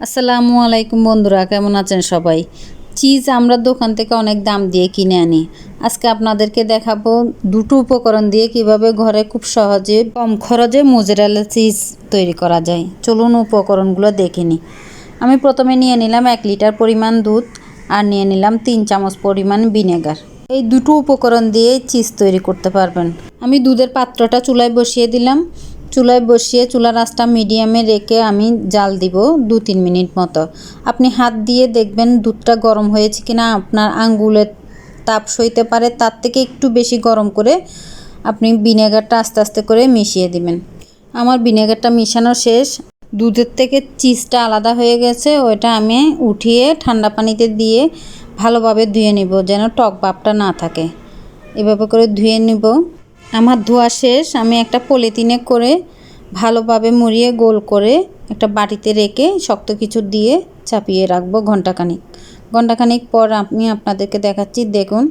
আসসালামু আলাইকুম বন্ধুরা, কেমন আছেন সবাই? চিজ আমরা দোকান থেকে অনেক দাম দিয়ে কিনে আনি। আজকে আপনাদেরকে দেখাবো দুটো উপকরণ দিয়ে কিভাবে ঘরে খুব সহজে কম খরচে মোজারেলা চিজ তৈরি করা যায়। চলুন উপকরণগুলো দেখে নিই। আমি প্রথমে নিয়ে নিলাম 1 লিটার পরিমাণ দুধ আর নিয়ে নিলাম 3 চামচ পরিমাণ ভিনেগার। এই দুটো উপকরণ দিয়ে চিজ তৈরি করতে পারবেন। আমি দুধের পাত্রটা চুলায় বসিয়ে দিলাম। চুলায় বসিয়ে চুলার আঁচটা মিডিয়ামে রেখে আমি জাল দিব 2-3 মিনিট মতো। আপনি হাত দিয়ে দেখবেন দুধটা গরম হয়েছে কিনা। আপনার আঙ্গুলের তাপ সইতে পারে, তার থেকে একটু বেশি গরম করে আপনি ভিনেগারটা আস্তে আস্তে করে মিশিয়ে দিবেন। আমার ভিনেগারটা মিশানো শেষ। দুধের থেকে চিজটা আলাদা হয়ে গেছে। ওইটা আমি উঠিয়ে ঠান্ডা পানিতে দিয়ে ভালোভাবে ধুয়ে নিব, যেন টক ভাবটা না থাকে। এভাবে করে ধুয়ে নিব। আমার ধোয়া শেষ। আমি একটা পলিথিনে করে ভালোভাবে মুড়িয়ে গোল করে একটা বাটিতে রেখে শক্ত কিছু দিয়ে চাপিয়ে রাখবো ঘন্টাখানিক পর আমি আপনাদেরকে দেখাচ্ছি। দেখুন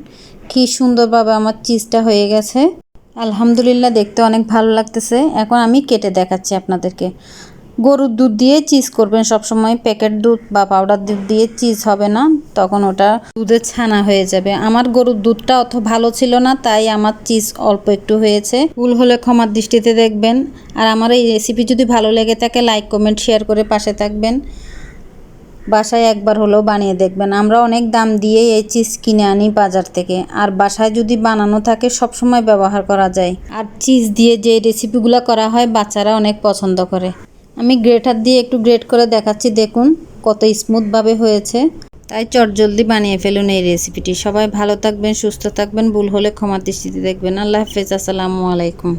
কি সুন্দরভাবে আমার চিজটা হয়ে গেছে। আলহামদুলিল্লাহ, দেখতে অনেক ভালো লাগতেছে। এখন আমি কেটে দেখাচ্ছি আপনাদেরকে। গরুর দুধ দিয়ে চিজ করবেন সবসময়। প্যাকেট দুধ বা পাউডার দুধ দিয়ে চিজ হবে না, তখন ওটা দুধের ছানা হয়ে যাবে। আমার গরুর দুধটা অত ভালো ছিল না, তাই আমার চিজ অল্প একটু হয়েছে। ভুল হলে ক্ষমার দৃষ্টিতে দেখবেন। আর আমার এই রেসিপি যদি ভালো লেগে থাকে লাইক কমেন্ট শেয়ার করে পাশে থাকবেন। বাসায় একবার হলেও বানিয়ে দেখবেন। আমরা অনেক দাম দিয়ে এই চিজ কিনে আনি বাজার থেকে, আর বাসায় যদি বানানো থাকে সবসময় ব্যবহার করা যায়। আর চিজ দিয়ে যে রেসিপিগুলো করা হয় বাচ্চারা অনেক পছন্দ করে। আমি গ্রেটার দিয়ে একটু গ্রেট করে দেখাচ্ছি। দেখুন কত স্মুথভাবে হয়েছে। তাই চটজলদি বানিয়ে ফেলুন এই রেসিপিটি। সবাই ভালো থাকবেন, সুস্থ থাকবেন। ভুল হলে ক্ষমার দৃষ্টিতে দেখবেন। আল্লাহ হাফেজ। আসসালামু আলাইকুম।